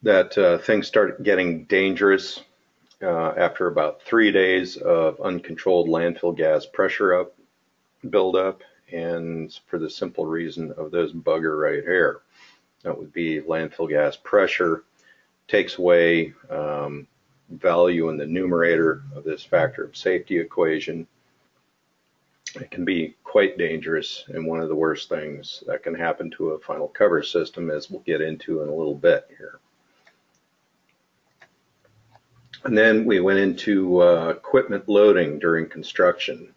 that things start getting dangerous after about 3 days of uncontrolled landfill gas pressure buildup, and for the simple reason of this bugger right here. That would be landfill gas pressure takes away value in the numerator of this factor of safety equation. It can be quite dangerous, and one of the worst things that can happen to a final cover system, as we'll get into in a little bit here. And then we went into equipment loading during construction,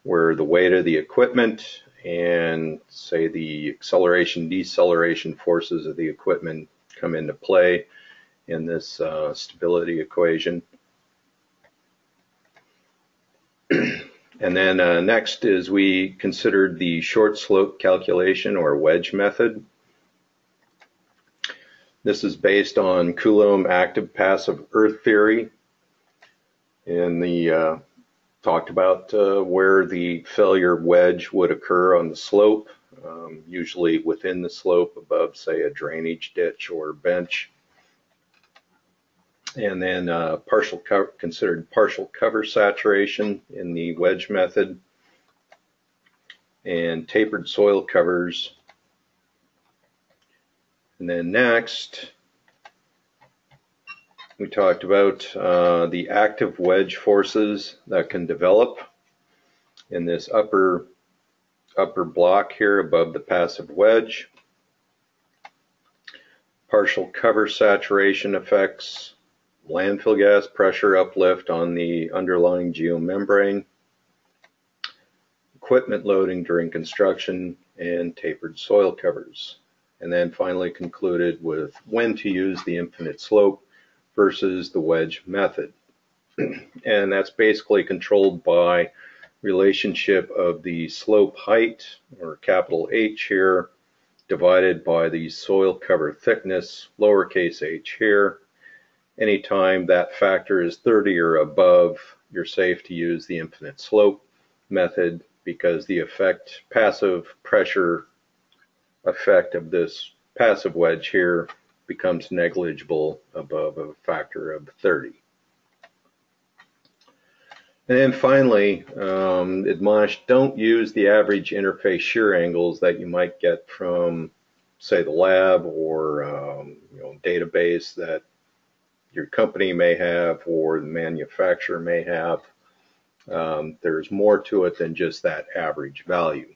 where the weight of the equipment and, say, the acceleration deceleration forces of the equipment come into play in this stability equation. And then next is we considered the short slope calculation, or wedge method. This is based on Coulomb active passive earth theory, and the talked about where the failure wedge would occur on the slope, usually within the slope above, say, a drainage ditch or bench. And then considered partial cover saturation in the wedge method, and tapered soil covers. And then next, we talked about the active wedge forces that can develop in this upper block here above the passive wedge, partial cover saturation effects, landfill gas pressure uplift on the underlying geomembrane, equipment loading during construction, and tapered soil covers. And then finally concluded with when to use the infinite slope versus the wedge method. And that's basically controlled by relationship of the slope height, or capital H here, divided by the soil cover thickness, lowercase h here. Anytime that factor is 30 or above, you're safe to use the infinite slope method, because the passive pressure effect of this passive wedge here becomes negligible above a factor of 30. And then finally, admonished, don't use the average interface shear angles that you might get from, say, the lab or database that your company may have or the manufacturer may have. There's more to it than just that average value.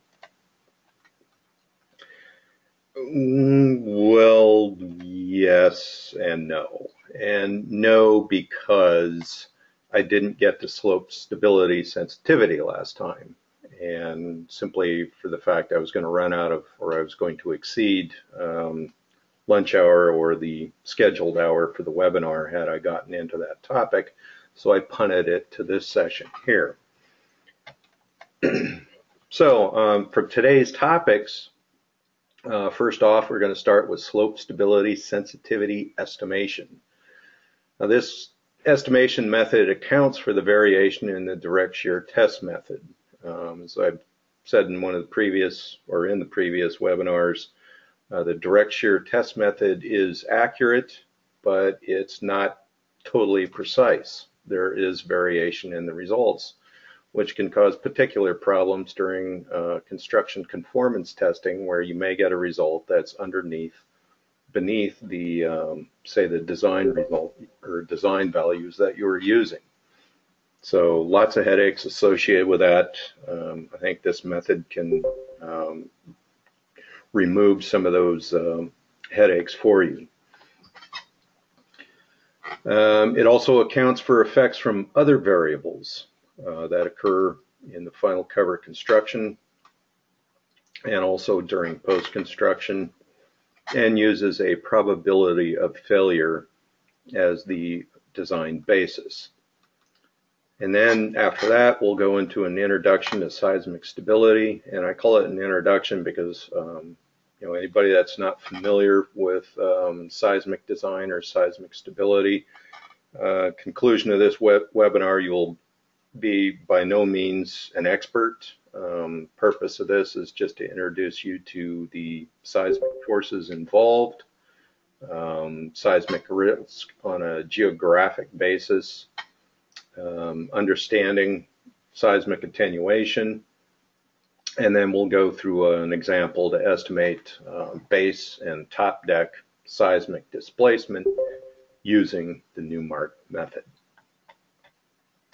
Well, yes and no. And no, because I didn't get to slope stability sensitivity last time, and simply for the fact I was going to run out of, or I was going to exceed lunch hour or the scheduled hour for the webinar had I gotten into that topic, so I punted it to this session here. So for today's topics, first off, we're going to start with slope stability sensitivity estimation. Now, this estimation method accounts for the variation in the direct shear TESS method. As I've said in one of the previous, or in the previous webinars, the direct shear TESS method is accurate, but it's not totally precise. There is variation in the results, which can cause particular problems during construction conformance testing, where you may get a result that's beneath the, say, the design result or design values that you were using. So lots of headaches associated with that. I think this method can remove some of those headaches for you. It also accounts for effects from other variables that occur in the final cover construction and also during post-construction, and uses a probability of failure as the design basis. And then after that, we'll go into an introduction to seismic stability, and I call it an introduction because anybody that's not familiar with seismic design or seismic stability, conclusion of this webinar, you'll be by no means an expert. Purpose of this is just to introduce you to the seismic forces involved, seismic risk on a geographic basis, understanding seismic attenuation, and then we'll go through an example to estimate base and top deck seismic displacement using the Nonlinear method.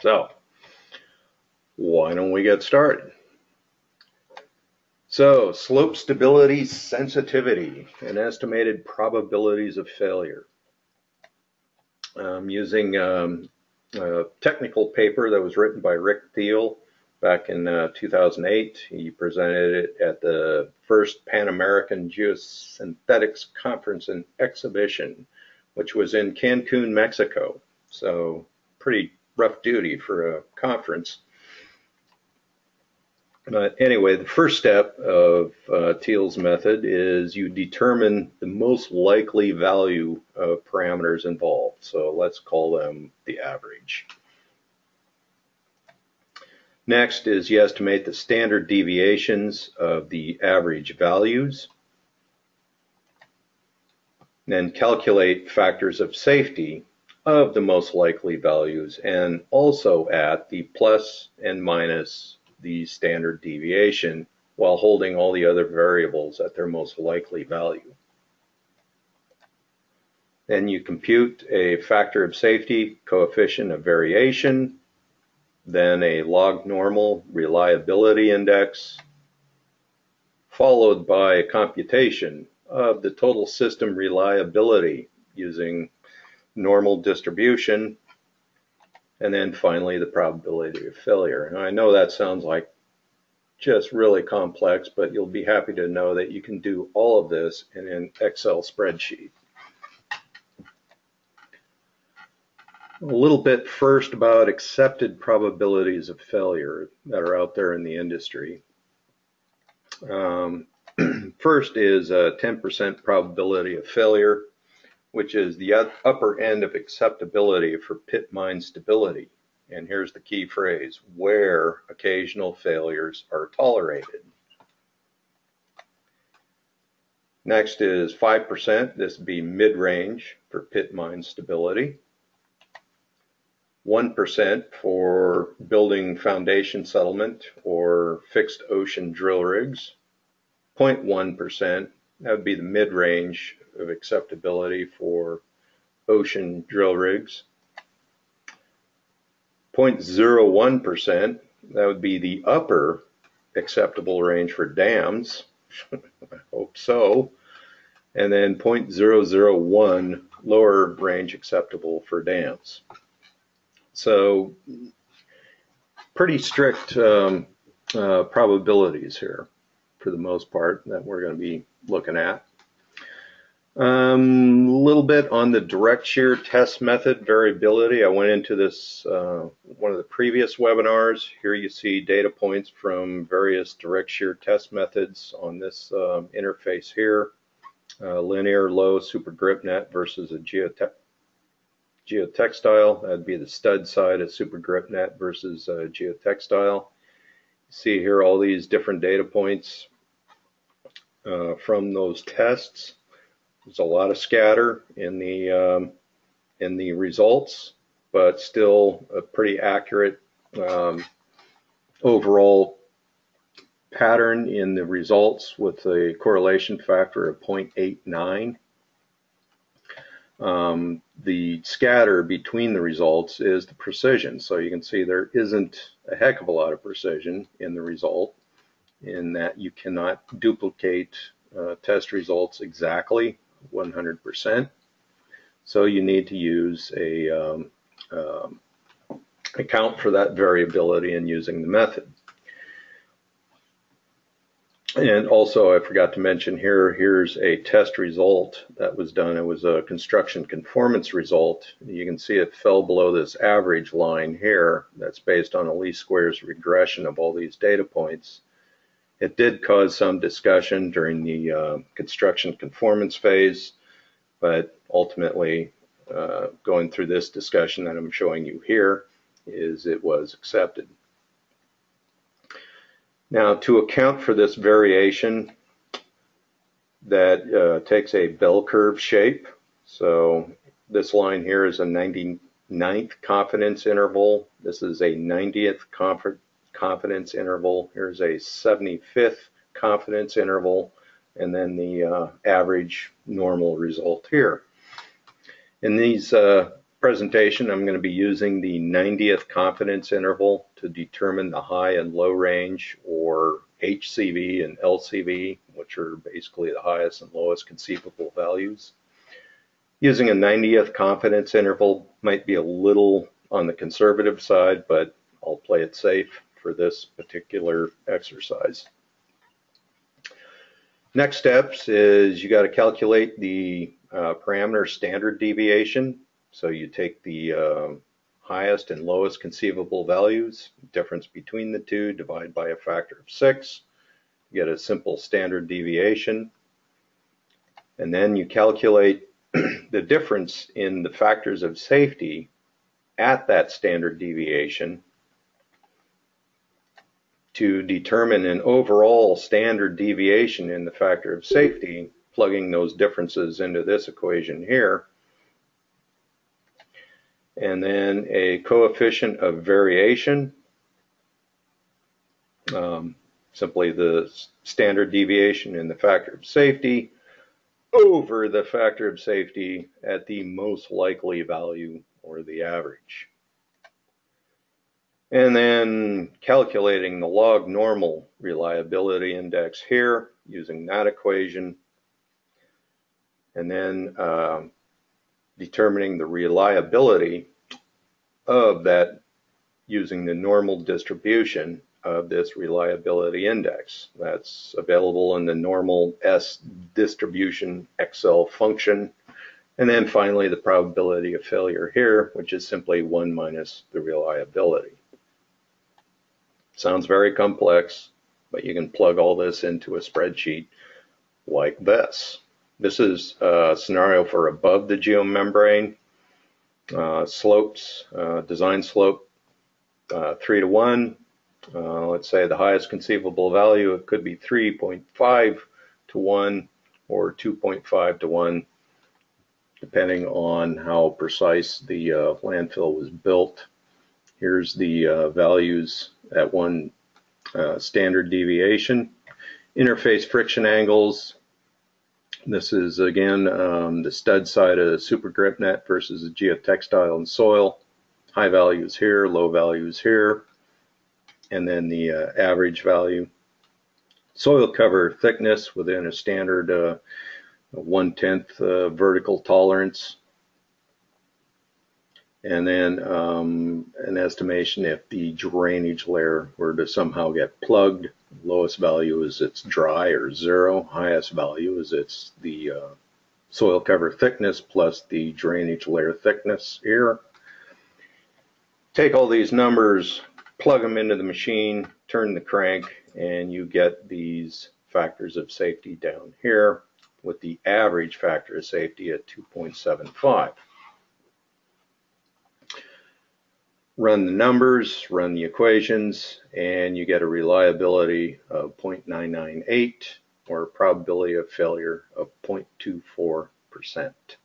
So, why don't we get started? So, slope stability sensitivity and estimated probabilities of failure. Using a technical paper that was written by Rick Thiel back in 2008. He presented it at the first Pan American Geosynthetics Conference and Exhibition, which was in Cancun, Mexico. So pretty rough duty for a conference. But anyway, the first step of Thiel's method is you determine the most likely value of parameters involved. So let's call them the average. Next is you estimate the standard deviations of the average values. Then calculate factors of safety of the most likely values, and also at the plus and minus the standard deviation while holding all the other variables at their most likely value. Then you compute a factor of safety, coefficient of variation, then a log normal reliability index, followed by a computation of the total system reliability using normal distribution, and then finally the probability of failure. And I know that sounds like just really complex, but you'll be happy to know that you can do all of this in an Excel spreadsheet. A little bit first about accepted probabilities of failure that are out there in the industry. First is a 10% probability of failure, which is the upper end of acceptability for pit mine stability. And here's the key phrase, where occasional failures are tolerated. Next is 5%. This would be mid-range for pit mine stability. 1% for building foundation settlement or fixed ocean drill rigs. 0.1%, that would be the mid-range of acceptability for ocean drill rigs. 0.01%, that would be the upper acceptable range for dams. I hope so. And then 0.001, lower range acceptable for dams. So pretty strict probabilities here for the most part that we're going to be looking at. A little bit on the direct shear TESS method variability. I went into this one of the previous webinars. Here you see data points from various direct shear TESS methods on this interface here. Linear low super grip net versus a geotextile. That'd be the stud side of super grip net versus geotextile. You see here all these different data points from those tests. There's a lot of scatter in the results, but still a pretty accurate overall pattern in the results with a correlation factor of 0.89. The scatter between the results is the precision. So you can see there isn't a heck of a lot of precision in the result, in that you cannot duplicate test results exactly 100%. So you need to use a account for that variability in using the method. And also, I forgot to mention here, here's a test result that was done. It was a construction conformance result. You can see it fell below this average line here. That's based on a least squares regression of all these data points. It did cause some discussion during the construction conformance phase, but ultimately, going through this discussion that I'm showing you here, is it was accepted. Now, to account for this variation that takes a bell curve shape, So this line here is a 99th confidence interval. This is a 90th confidence interval. Here's a 75th confidence interval, and then the average normal result here. In these presentation, I'm going to be using the 90th confidence interval to determine the high and low range, or HCV and LCV, which are basically the highest and lowest conceivable values. Using a 90th confidence interval might be a little on the conservative side, but I'll play it safe for this particular exercise. Next steps is you got to calculate the parameter standard deviation. So you take the highest and lowest conceivable values, difference between the two, divide by a factor of 6, you get a simple standard deviation, and then you calculate the difference in the factors of safety at that standard deviation to determine an overall standard deviation in the factor of safety, plugging those differences into this equation here, and then a coefficient of variation, simply the standard deviation in the factor of safety over the factor of safety at the most likely value, or the average. And then calculating the log normal reliability index here using that equation, and then determining the reliability of that using the normal distribution of this reliability index. That's available in the normal S distribution Excel function. And then finally the probability of failure here, which is simply 1 minus the reliability. Sounds very complex, but you can plug all this into a spreadsheet like this. This is a scenario for above the geomembrane. Slopes, design slope 3 to 1. Let's say the highest conceivable value, it could be 3.5 to 1 or 2.5 to 1, depending on how precise the landfill was built. Here's the values at one standard deviation. Interface friction angles. This is again the stud side of the super grip net versus the geotextile and soil. High values here, low values here, and then the average value. Soil cover thickness within a standard 1/10 vertical tolerance. And then an estimation if the drainage layer were to somehow get plugged. Lowest value is it's dry or 0. Highest value is it's the soil cover thickness plus the drainage layer thickness here. Take all these numbers, plug them into the machine, turn the crank, and you get these factors of safety down here with the average factor of safety at 2.75. Run the numbers, run the equations, and you get a reliability of 0.998 or a probability of failure of 0.24%.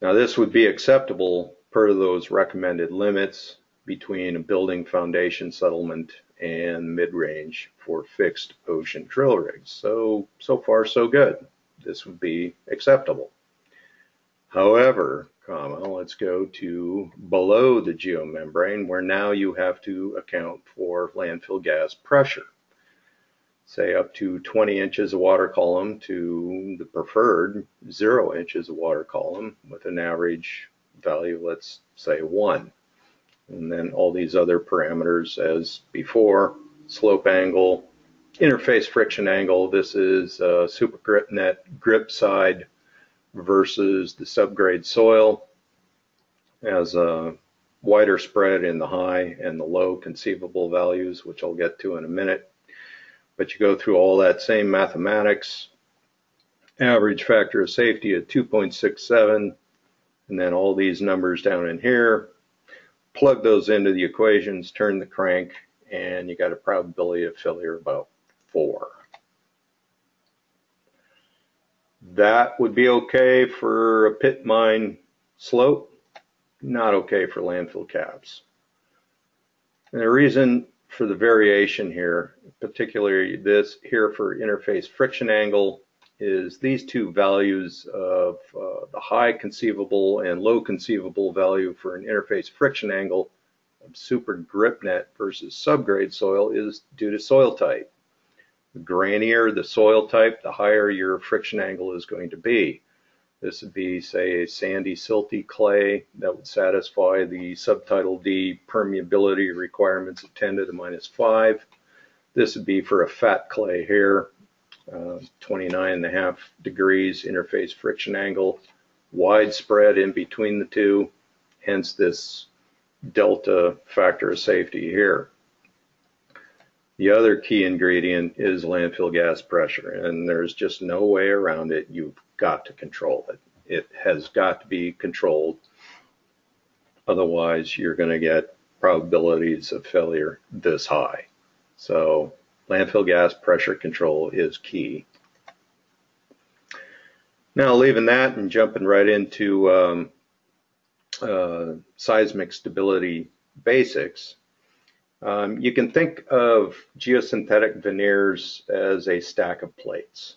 Now this would be acceptable per those recommended limits between a building foundation settlement and mid-range for fixed ocean drill rigs. So far so good. This would be acceptable. However, let's go to below the geomembrane, where now you have to account for landfill gas pressure. Say up to 20 inches of water column to the preferred 0 inches of water column with an average value, let's say 1. And then all these other parameters as before: slope angle, interface friction angle. This is super grip net grip side versus the subgrade soil, as a wider spread in the high and the low conceivable values, which I'll get to in a minute. But you go through all that same mathematics, average factor of safety at 2.67, and then all these numbers down in here, plug those into the equations, turn the crank, and you got a probability of failure about 4. That would be okay for a pit mine slope, not okay for landfill caps. And the reason for the variation here, particularly this here for interface friction angle, is these two values of the high conceivable and low conceivable value for an interface friction angle of super grip net versus subgrade soil is due to soil type. The grainier the soil type, the higher your friction angle is going to be. This would be, say, a sandy, silty clay that would satisfy the subtitle D permeability requirements of 10 to the minus 5. This would be for a fat clay here, 29.5 degrees interface friction angle, widespread in between the two, hence this delta factor of safety here. The other key ingredient is landfill gas pressure, and there's just no way around it. You've got to control it. It has got to be controlled. Otherwise, you're going to get probabilities of failure this high. So landfill gas pressure control is key. Now, leaving that and jumping right into seismic stability basics. You can think of geosynthetic veneers as a stack of plates,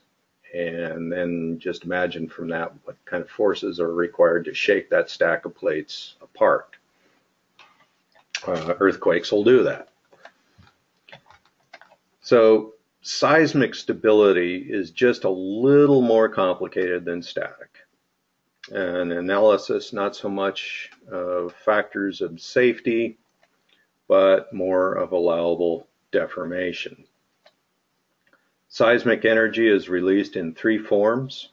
and then just imagine from that what kind of forces are required to shake that stack of plates apart. Earthquakes will do that. So seismic stability is just a little more complicated than static. An analysis, not so much of factors of safety, but more of allowable deformation. Seismic energy is released in three forms.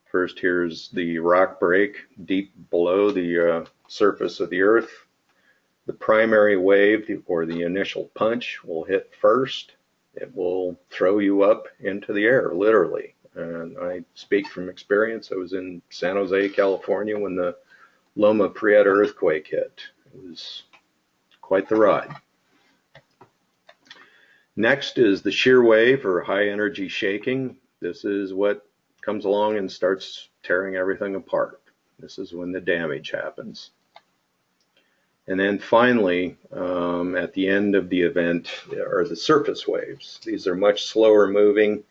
First, here's the rock break deep below the surface of the earth. The primary wave, or the initial punch, will hit first. It will throw you up into the air, literally. And I speak from experience. I was in San Jose, California when the Loma Prieta earthquake hit. It was quite the ride. Next is the shear wave, or high energy shaking. This is what comes along and starts tearing everything apart. This is when the damage happens. And then finally, at the end of the event, are the surface waves. These are much slower moving.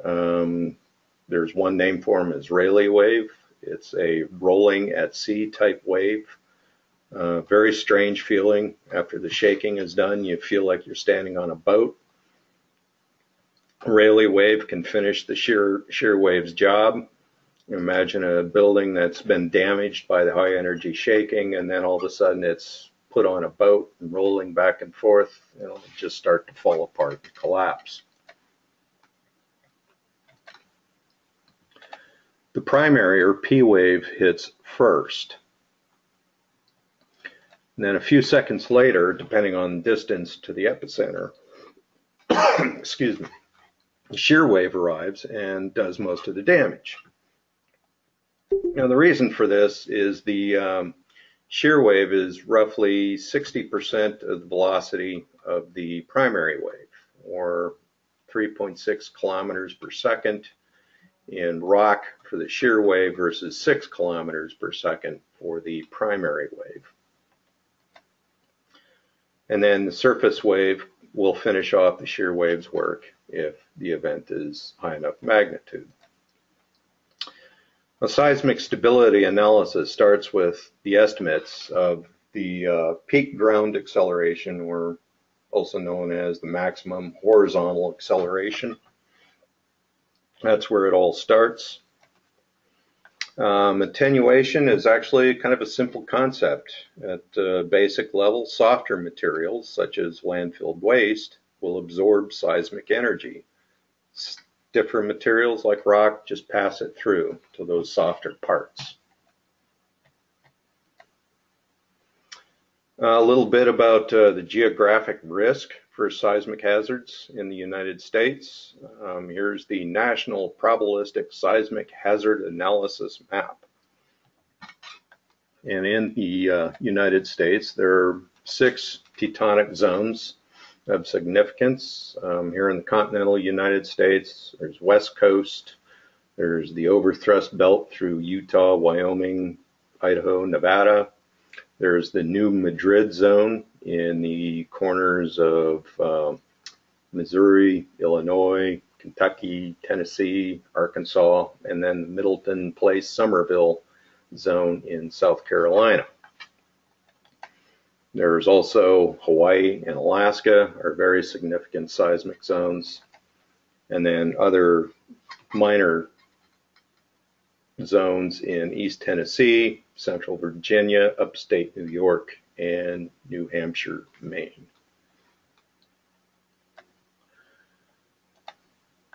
There's one name for them as Rayleigh wave. It's a rolling at sea type wave. Very strange feeling. After the shaking is done, you feel like you're standing on a boat. Rayleigh wave can finish the shear wave's job. Imagine a building that's been damaged by the high energy shaking, and then all of a sudden it's put on a boat and rolling back and forth. It'll just start to fall apart and collapse. The primary, or P wave, hits first. And then a few seconds later, depending on distance to the epicenter, excuse me, the shear wave arrives and does most of the damage. Now, the reason for this is the shear wave is roughly 60% of the velocity of the primary wave, or 3.6 kilometers per second in rock for the shear wave versus 6 kilometers per second for the primary wave. And then the surface wave will finish off the shear wave's work if the event is high enough magnitude. A seismic stability analysis starts with the estimates of the peak ground acceleration, or also known as the maximum horizontal acceleration. That's where it all starts. Attenuation is actually kind of a simple concept. At basic level, softer materials, such as landfilled waste, will absorb seismic energy. Stiffer materials like rock just pass it through to those softer parts. A little bit about the geographic risk for seismic hazards in the United States. Here's the National Probabilistic Seismic Hazard Analysis map. And in the United States, there are 6 tectonic zones of significance. Here in the continental United States, there's West Coast, There's the overthrust belt through Utah, Wyoming, Idaho, Nevada. There's the New Madrid zone in the corners of Missouri, Illinois, Kentucky, Tennessee, Arkansas, and then the Middleton Place, Somerville zone in South Carolina. There's also Hawaii and Alaska are very significant seismic zones, and then other minor zones in East Tennessee, Central Virginia, upstate New York, and New Hampshire, Maine.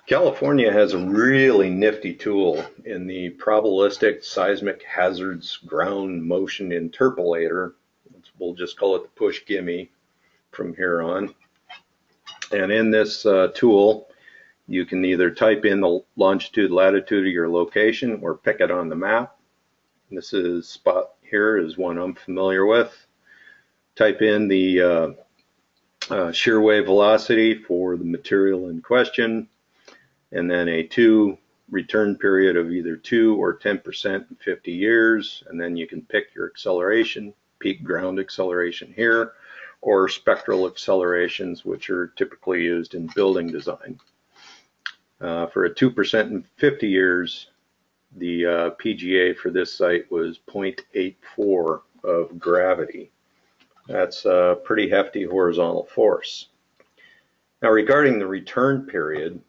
California has a really nifty tool in the probabilistic seismic hazards ground motion interpolator. We'll just call it the push gimme from here on. And in this tool, you can either type in the longitude, latitude of your location or pick it on the map. This is spot here is one I'm familiar with. Type in the shear wave velocity for the material in question, and then a return period of either 2 or 10% in 50 years, and then you can pick your acceleration, peak ground acceleration here, or spectral accelerations, which are typically used in building design. For a 2% in 50 years, the PGA for this site was 0.84 of gravity. That's a pretty hefty horizontal force. Now, regarding the return period,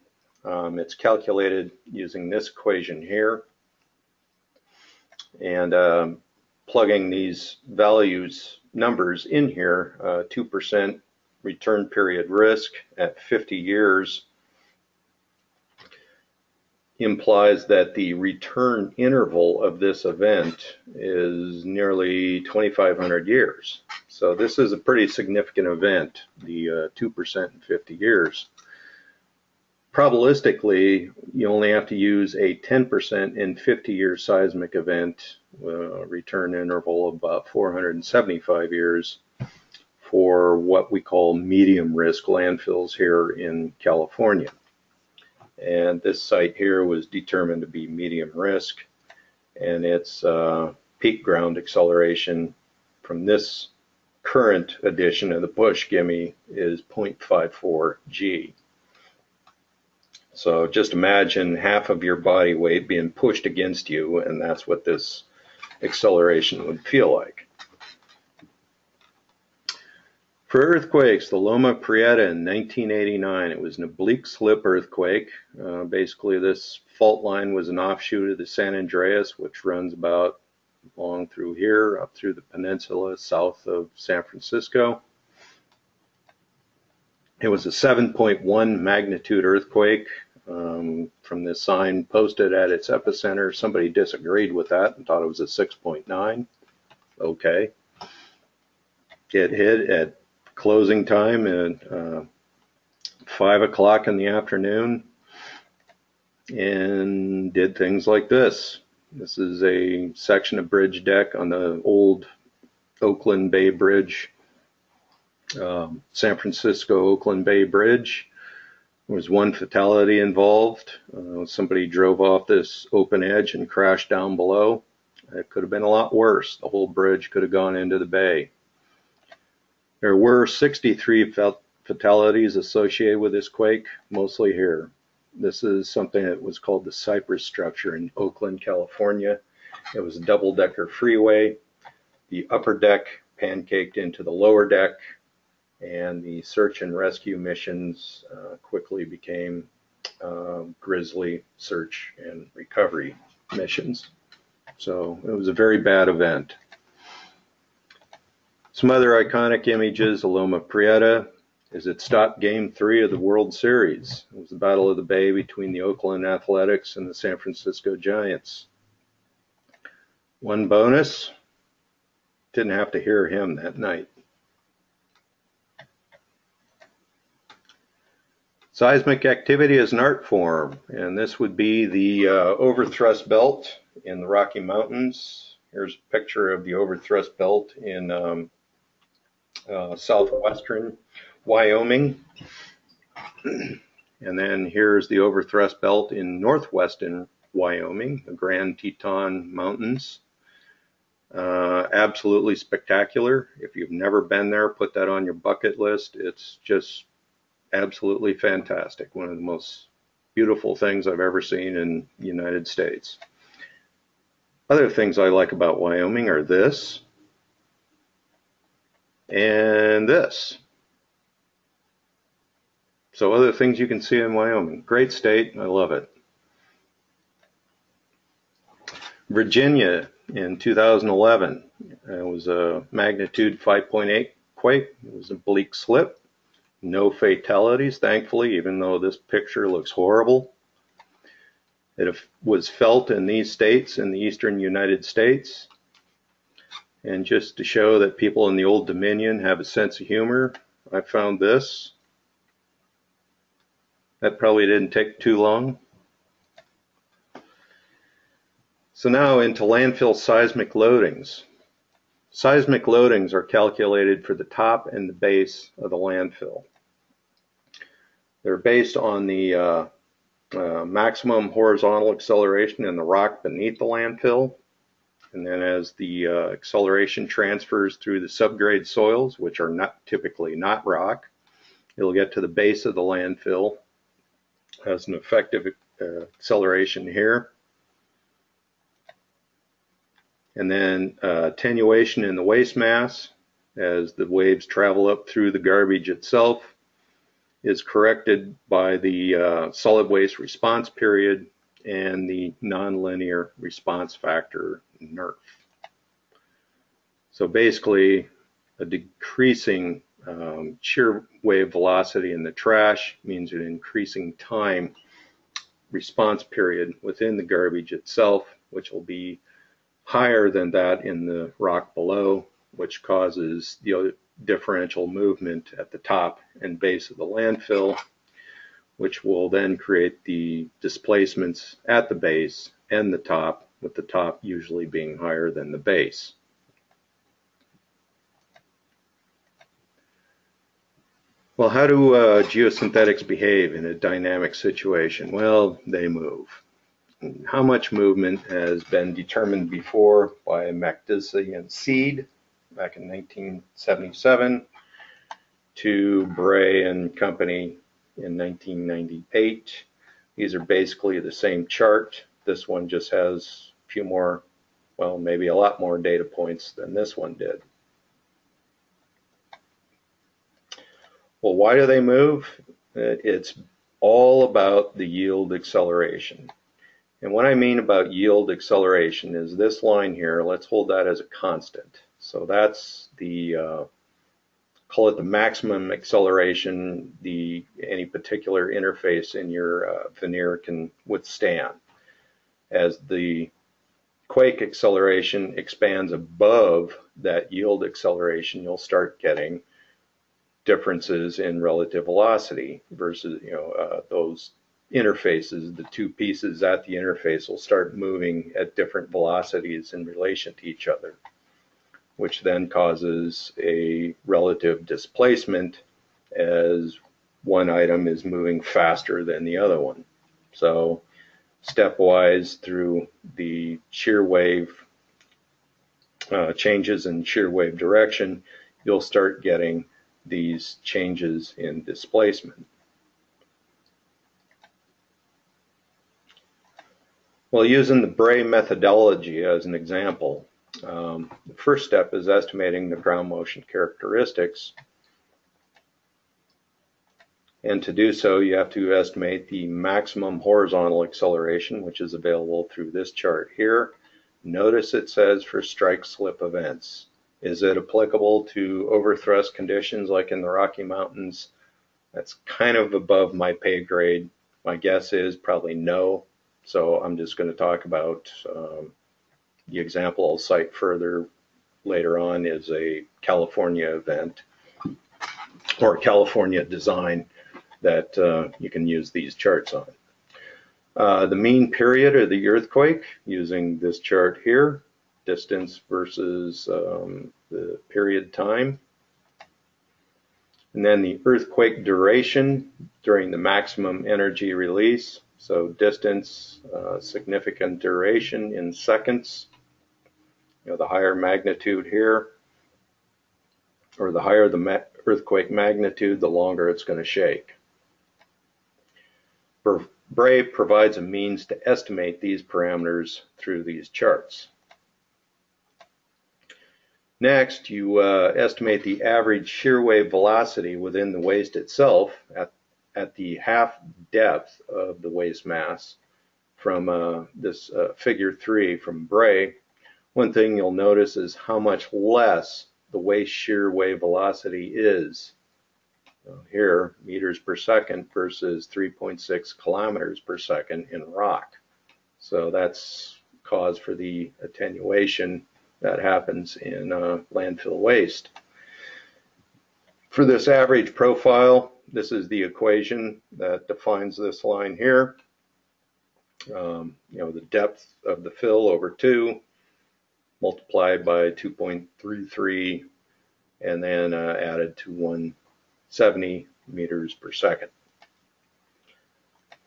it's calculated using this equation here, and plugging these numbers in here. 2% return period risk at 50 years implies that the return interval of this event is nearly 2,500 years. So this is a pretty significant event, the 2% in 50 years. Probabilistically, you only have to use a 10% in 50-year seismic event, return interval of about 475 years for what we call medium risk landfills here in California. And this site here was determined to be medium risk, and its peak ground acceleration from this current edition of the push gimme is 0.54 g. So just imagine half of your body weight being pushed against you, and that's what this acceleration would feel like. For earthquakes, the Loma Prieta in 1989, it was an oblique slip earthquake. Basically, this fault line was an offshoot of the San Andreas, which runs about along through here, up through the peninsula south of San Francisco. It was a 7.1 magnitude earthquake. From this sign posted at its epicenter, somebody disagreed with that and thought it was a 6.9. Okay. It hit at closing time at 5 o'clock in the afternoon and did things like this. This is a section of bridge deck on the old Oakland Bay Bridge, San Francisco Oakland Bay Bridge. There was one fatality involved. Somebody drove off this open edge and crashed down below. It could have been a lot worse. The whole bridge could have gone into the bay. There were 63 fatalities associated with this quake, mostly here. This is something that was called the Cypress structure in Oakland, California. It was a double-decker freeway. The upper deck pancaked into the lower deck, and the search and rescue missions quickly became grisly search and recovery missions. So it was a very bad event. Some other iconic images of Loma Prieta is it stopped Game 3 of the World Series. It was the Battle of the Bay between the Oakland Athletics and the San Francisco Giants. One bonus, didn't have to hear him that night. Seismic activity is an art form, and this would be the overthrust belt in the Rocky Mountains. Here's a picture of the overthrust belt in southwestern Wyoming. And then here's the overthrust belt in northwestern Wyoming, the Grand Teton Mountains. Absolutely spectacular. If you've never been there, put that on your bucket list. It's just absolutely fantastic. One of the most beautiful things I've ever seen in the United States. Other things I like about Wyoming are this and this. So other things you can see in Wyoming. Great state. I love it. Virginia in 2011. It was a magnitude 5.8 quake. It was a bleak slip. No fatalities, thankfully, even though this picture looks horrible. It was felt in these states in the eastern United States. And just to show that people in the Old Dominion have a sense of humor, I found this. That probably didn't take too long. So now into landfill seismic loadings. Seismic loadings are calculated for the top and the base of the landfill. They're based on the maximum horizontal acceleration in the rock beneath the landfill. And then as the acceleration transfers through the subgrade soils, which are typically not rock, it'll get to the base of the landfill. Has an effective acceleration here. And then attenuation in the waste mass as the waves travel up through the garbage itself is corrected by the solid waste response period and the nonlinear response factor, NERF. So basically, a decreasing shear wave velocity in the trash means an increasing time response period within the garbage itself, which will be higher than that in the rock below, which causes the differential movement at the top and base of the landfill, which will then create the displacements at the base and the top, with the top usually being higher than the base. Well, how do geosynthetics behave in a dynamic situation? Well, they move. And how much movement has been determined before by McDissey and Seed back in 1977 to Bray and Company in 1998. These are basically the same chart. This one just has a few more, well, maybe a lot more data points than this one did. Well, why do they move? It's all about the yield acceleration. And what I mean about yield acceleration is this line here. Let's hold that as a constant. So that's the, call it the maximum acceleration any particular interface in your veneer can withstand. As the quake acceleration expands above that yield acceleration, you'll start getting differences in relative velocity versus, those interfaces, the two pieces at the interface will start moving at different velocities in relation to each other, which then causes a relative displacement as one item is moving faster than the other one. So stepwise through the shear wave changes in shear wave direction, you'll start getting these changes in displacement. Well, using the Bray methodology as an example, the first step is estimating the ground motion characteristics. And to do so, you have to estimate the maximum horizontal acceleration, which is available through this chart here. Notice it says for strike slip events. Is it applicable to overthrust conditions like in the Rocky Mountains? That's kind of above my pay grade. My guess is probably no. So I'm just going to talk about the example I'll cite further later on is a California event or California design that you can use these charts on. The mean period of the earthquake using this chart here, distance versus the period time. And then the earthquake duration during the maximum energy release. So distance, significant duration in seconds. The higher magnitude here, or the higher the earthquake magnitude, the longer it's going to shake. Bray provides a means to estimate these parameters through these charts. Next, you estimate the average shear wave velocity within the waste itself at the half depth of the waste mass from this figure 3 from Bray. One thing you'll notice is how much less the waste shear wave velocity is. Here, meters per second versus 3.6 kilometers per second in rock. So that's cause for the attenuation that happens in landfill waste. For this average profile, this is the equation that defines this line here. The depth of the fill over 2 multiplied by 2.33 and then added to 170 meters per second.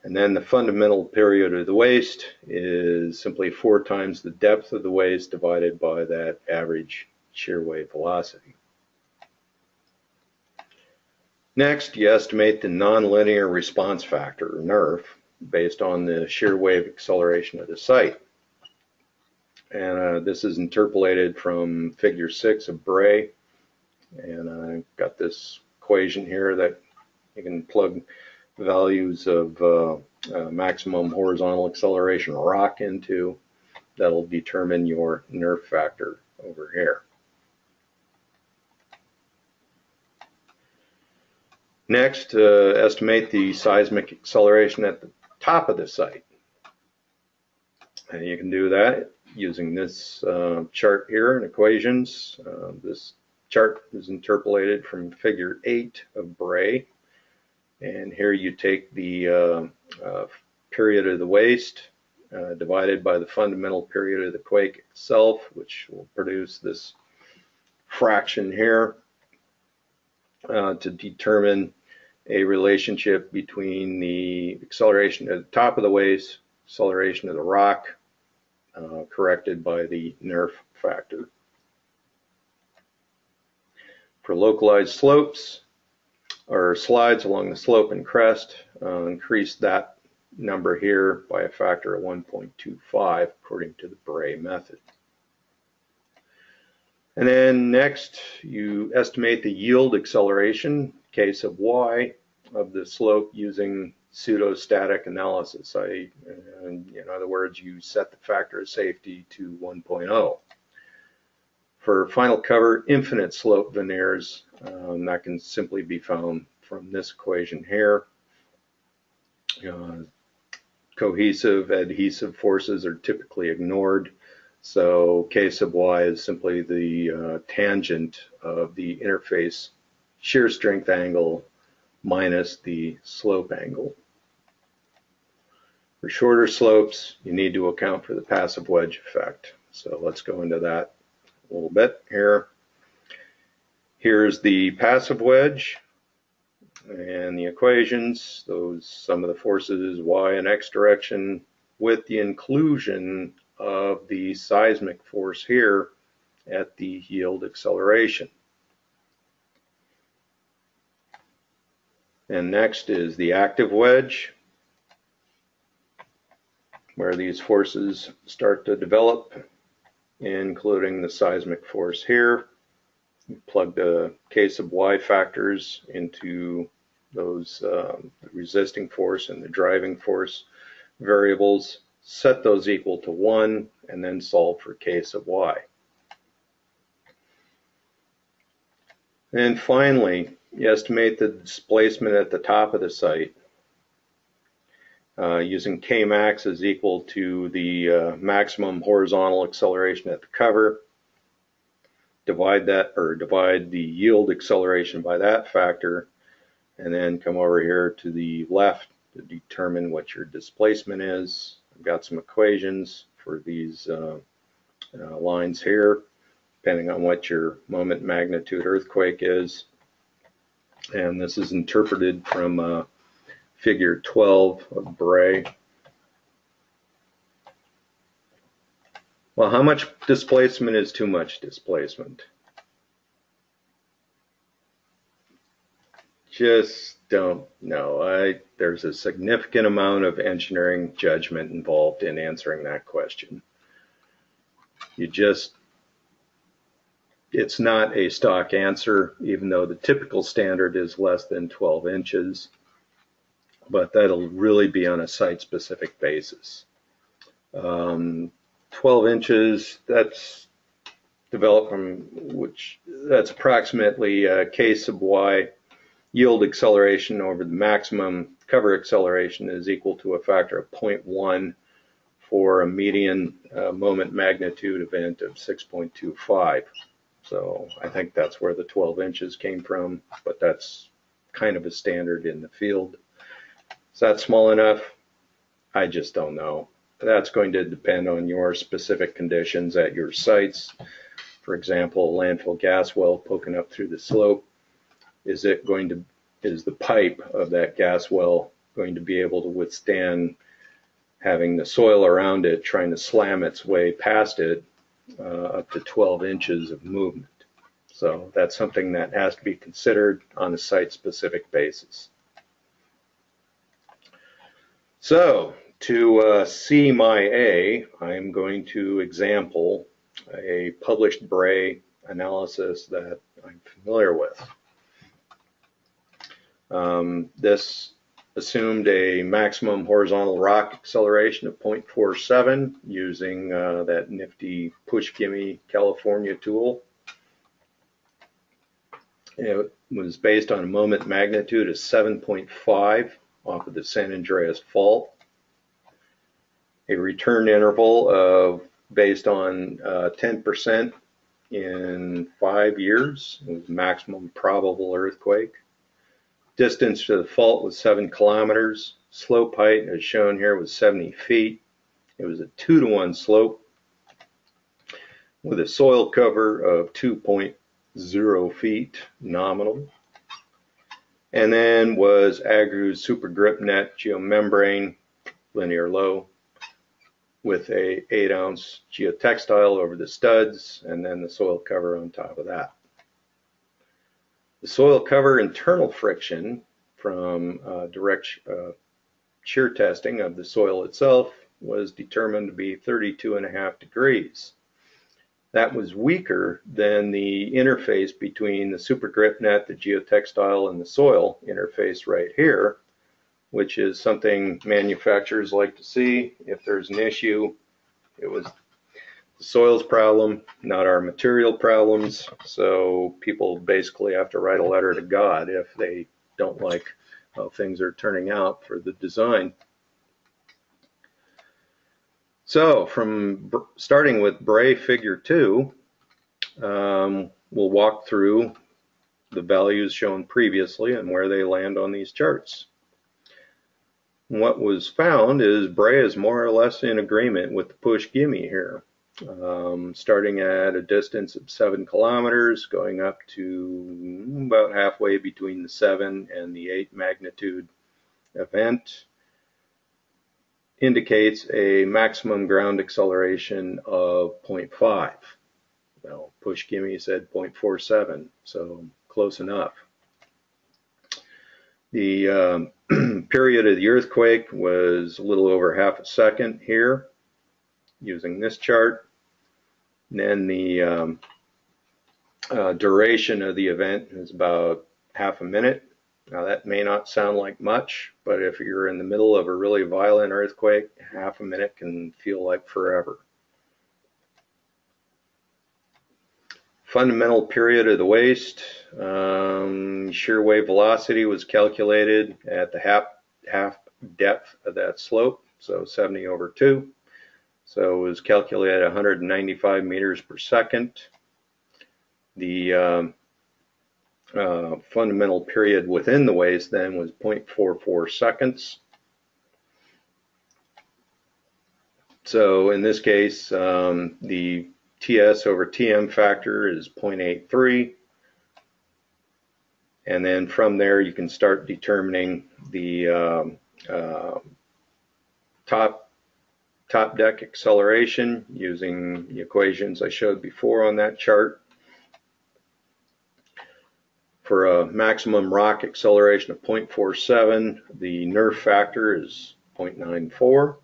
And then the fundamental period of the waste is simply 4 times the depth of the waste divided by that average shear wave velocity. Next, you estimate the nonlinear response factor, or NERF, based on the shear wave acceleration of the site. And this is interpolated from figure 6 of Bray. And I've got this equation here that you can plug values of maximum horizontal acceleration rock into. That'll determine your NERF factor over here. Next, estimate the seismic acceleration at the top of the site. And you can do that using this chart here in equations. This chart is interpolated from figure 8 of Bray. And here you take the period of the waste divided by the fundamental period of the quake itself, which will produce this fraction here to determine a relationship between the acceleration at the top of the waste, acceleration of the rock, corrected by the NERF factor. For localized slopes, or slides along the slope and crest, increase that number here by a factor of 1.25 according to the Bray method. And then next, you estimate the yield acceleration, case of y, of the slope using pseudostatic analysis. In other words, you set the factor of safety to 1.0. For final cover infinite slope veneers, that can simply be found from this equation here. Cohesive, adhesive forces are typically ignored. So K sub y is simply the tangent of the interface shear strength angle minus the slope angle. For shorter slopes, you need to account for the passive wedge effect. So let's go into that a little bit here. Here's the passive wedge and the equations, some of the forces y and x direction with the inclusion of the seismic force here at the yield acceleration. And next is the active wedge, where these forces start to develop, including the seismic force here. You plug the K sub y factors into those resisting force and the driving force variables, set those equal to 1, and then solve for K sub y. And finally, you estimate the displacement at the top of the site using K max is equal to the maximum horizontal acceleration at the cover. Divide the yield acceleration by that factor, and then come over here to the left to determine what your displacement is. I've got some equations for these lines here, depending on what your moment magnitude earthquake is. And this is interpreted from figure 12 of Bray. Well, how much displacement is too much displacement? Just don't know. There's a significant amount of engineering judgment involved in answering that question. It's not a stock answer, even though the typical standard is less than 12 inches, but that'll really be on a site-specific basis. 12 inches, that's developed from that's approximately k sub y. Yield acceleration over the maximum cover acceleration is equal to a factor of 0.1 for a median moment magnitude event of 6.25. So I think that's where the 12 inches came from, but that's kind of a standard in the field. Is that small enough? I just don't know. That's going to depend on your specific conditions at your sites. For example, a landfill gas well poking up through the slope. Is the pipe of that gas well going to be able to withstand having the soil around it trying to slam its way past it up to 12 inches of movement? So that's something that has to be considered on a site-specific basis. So to see my A, I'm going to example a published Bray analysis that I'm familiar with. This assumed a maximum horizontal rock acceleration of 0.47 using that nifty push Gimme California tool. It was based on a moment magnitude of 7.5 off of the San Andreas Fault. A return interval of based on 10% in 5 years. It was maximum probable earthquake. Distance to the fault was 7 kilometers. Slope height, as shown here, was 70 feet. It was a 2-to-1 slope with a soil cover of 2.0 feet nominal. And then was Agru's super grip net geomembrane, linear low, with a 8-ounce geotextile over the studs, and then the soil cover on top of that. The soil cover internal friction from direct shear testing of the soil itself was determined to be 32.5 degrees. That was weaker than the interface between the super grip net, the geotextile, and the soil interface right here, which is something manufacturers like to see. If there's an issue, it was the soil's problem, not our material problems. So people basically have to write a letter to God if they don't like how things are turning out for the design. So from starting with Bray figure 2, we'll walk through the values shown previously and where they land on these charts. What was found is Bray is more or less in agreement with the push Gimme here. Starting at a distance of 7 kilometers, going up to about halfway between the 7 and the 8 magnitude event, indicates a maximum ground acceleration of 0.5. Well, push Gimme said 0.47, so close enough. The period of the earthquake was a little over half a second here, using this chart. And then the duration of the event is about half a minute. Now that may not sound like much, but if you're in the middle of a really violent earthquake, half a minute can feel like forever. Fundamental period of the waste. Shear wave velocity was calculated at the half depth of that slope, so 70 over 2. So it was calculated at 195 meters per second. The fundamental period within the waste then was 0.44 seconds. So in this case, the TS over TM factor is 0.83. And then from there, you can start determining the top top deck acceleration using the equations I showed before on that chart. For a maximum rock acceleration of 0.47, the NERF factor is 0.94,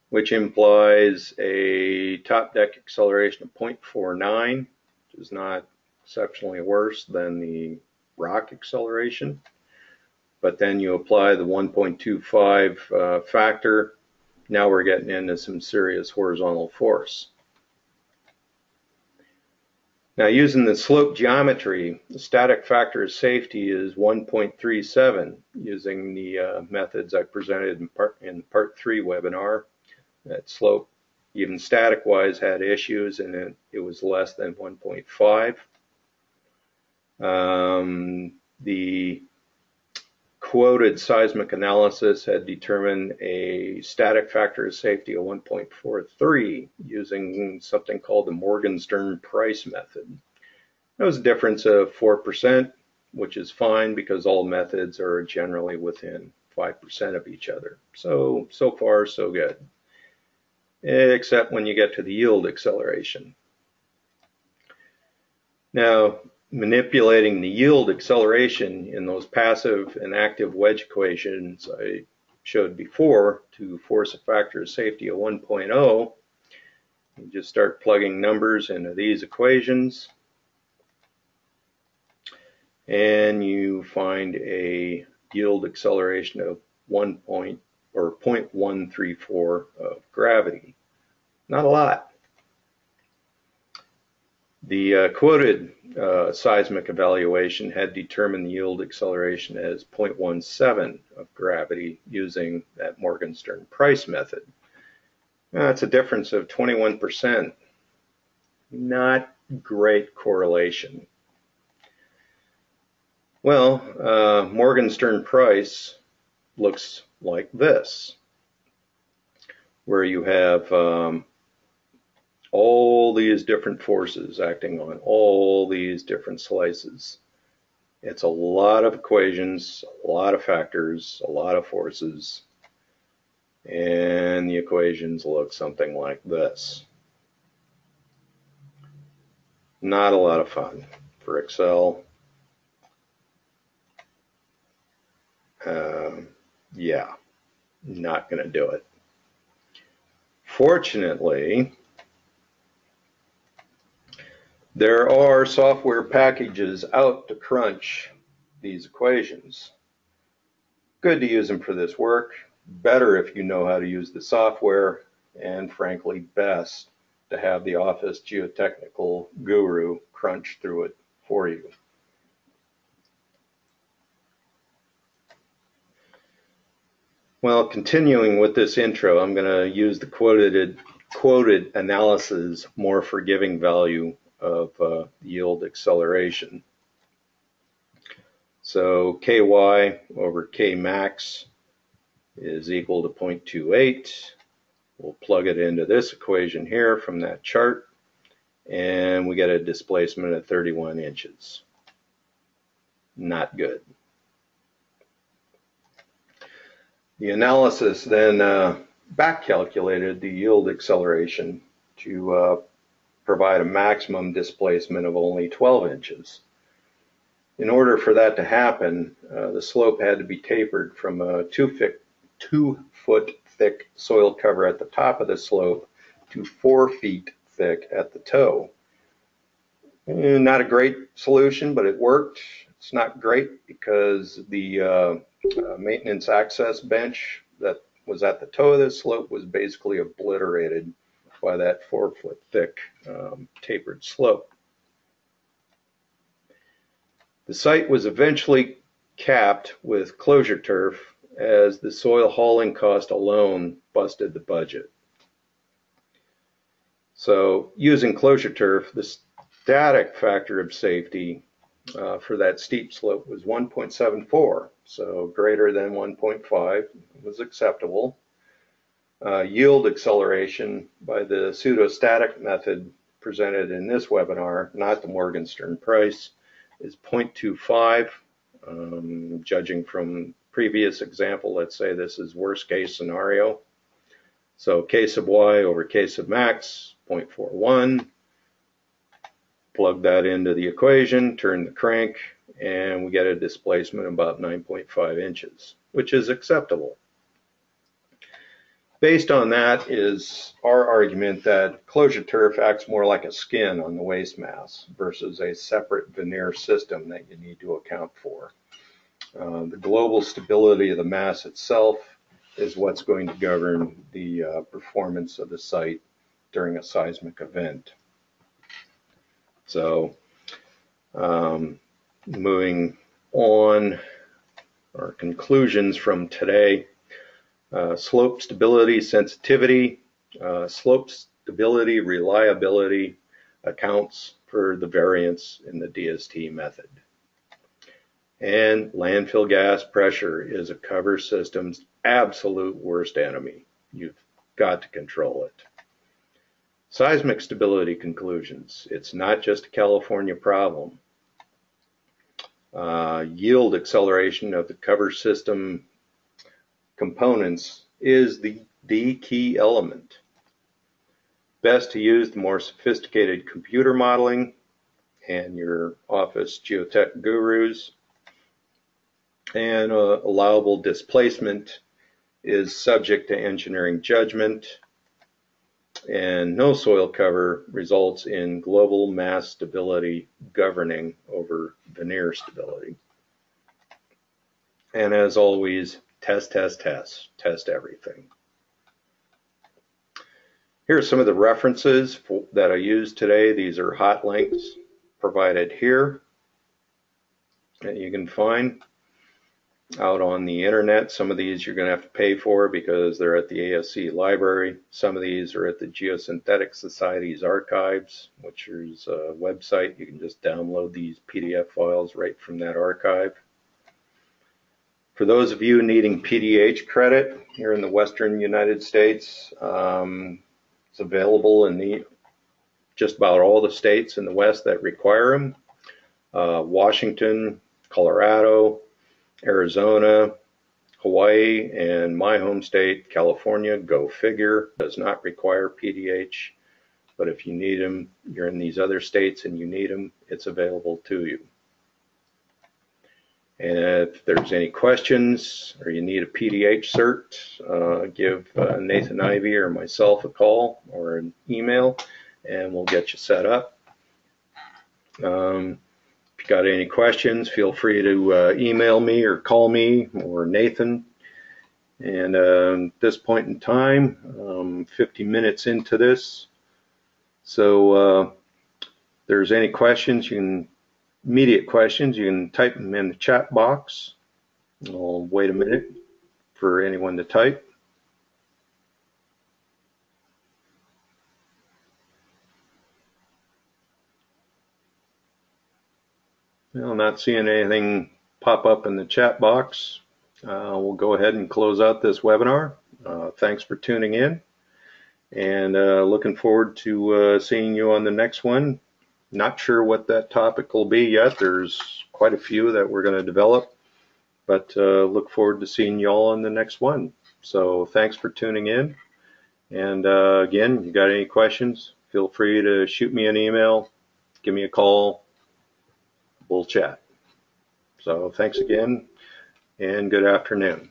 which implies a top deck acceleration of 0.49, which is not exceptionally worse than the rock acceleration. But then you apply the 1.25 factor, now we're getting into some serious horizontal force. Now, using the slope geometry, the static factor of safety is 1.37 using the methods I presented in part 3 webinar. That slope, even static-wise, had issues, and it was less than 1.5. The quoted seismic analysis had determined a static factor of safety of 1.43 using something called the Morgenstern-Price method. That was a difference of 4%, which is fine because all methods are generally within 5% of each other. So far, so good. Except when you get to the yield acceleration. Now, manipulating the yield acceleration in those passive and active wedge equations I showed before to force a factor of safety of 1.0, you just start plugging numbers into these equations, and you find a yield acceleration of 0.134 of gravity. Not a lot. The quoted seismic evaluation had determined the yield acceleration as 0.17 of gravity using that Morgenstern-Price method. That's a difference of 21%. Not great correlation. Well, Morgenstern-Price looks like this, where you have all these different forces acting on all these different slices. It's a lot of equations, a lot of factors, a lot of forces, and the equations look something like this. Not a lot of fun for Excel. Yeah, not going to do it. Fortunately, there are software packages out to crunch these equations. Good to use them for this work. Better if you know how to use the software, and frankly, best to have the office geotechnical guru crunch through it for you. Well, continuing with this intro, I'm going to use the quoted analysis more forgiving value of yield acceleration. So Ky over K max is equal to 0.28. We'll plug it into this equation here from that chart, and we get a displacement of 31 inches. Not good. The analysis then back calculated the yield acceleration to provide a maximum displacement of only 12 inches. In order for that to happen, the slope had to be tapered from a 2-foot thick soil cover at the top of the slope to 4 feet thick at the toe. Not a great solution, but it worked. It's not great because the maintenance access bench that was at the toe of this slope was basically obliterated by that 4-foot thick tapered slope. The site was eventually capped with closure turf as the soil hauling cost alone busted the budget. So using closure turf, the static factor of safety for that steep slope was 1.74, so greater than 1.5 was acceptable. Yield acceleration by the pseudostatic method presented in this webinar, not the Morgenstern-Price, is 0.25. Judging from previous example, let's say this is worst case scenario. So K sub y over K sub max, 0.41. Plug that into the equation, turn the crank, and we get a displacement of about 9.5 inches, which is acceptable. Based on that is our argument that closure turf acts more like a skin on the waste mass versus a separate veneer system that you need to account for. The global stability of the mass itself is what's going to govern the performance of the site during a seismic event. So moving on, our conclusions from today. Slope stability sensitivity, slope stability reliability accounts for the variance in the DST method. And landfill gas pressure is a cover system's absolute worst enemy. You've got to control it. Seismic stability conclusions. It's not just a California problem. Yield acceleration of the cover system components is the key element. Best to use the more sophisticated computer modeling and your office geotech gurus. And allowable displacement is subject to engineering judgment, and no soil cover results in global mass stability governing over veneer stability. And as always, test everything. Here are some of the references that I used today. These are hot links provided here that you can find out on the internet. Some of these you're going to have to pay for because they're at the ASC library. Some of these are at the Geosynthetic Society's archives, which is a website. You can just download these PDF files right from that archive. For those of you needing PDH credit here in the Western United States, it's available in just about all the states in the West that require them. Washington, Colorado, Arizona, Hawaii, and my home state, California, go figure, does not require PDH. But if you need them, you're in these other states and you need them, it's available to you. And if there's any questions or you need a PDH cert, give Nathan Ivey or myself a call or an email and we'll get you set up. If you got any questions, feel free to email me or call me or Nathan. And at this point in time, 50 minutes into this. So if there's any questions, immediate questions, you can type them in the chat box. I'll wait a minute for anyone to type. Well, not seeing anything pop up in the chat box. We'll go ahead and close out this webinar. Thanks for tuning in, and looking forward to seeing you on the next one. Not sure what that topic will be yet. There's quite a few that we're going to develop, but look forward to seeing you all on the next one. So thanks for tuning in. And again, if you got any questions, feel free to shoot me an email, give me a call, we'll chat. So thanks again, and good afternoon.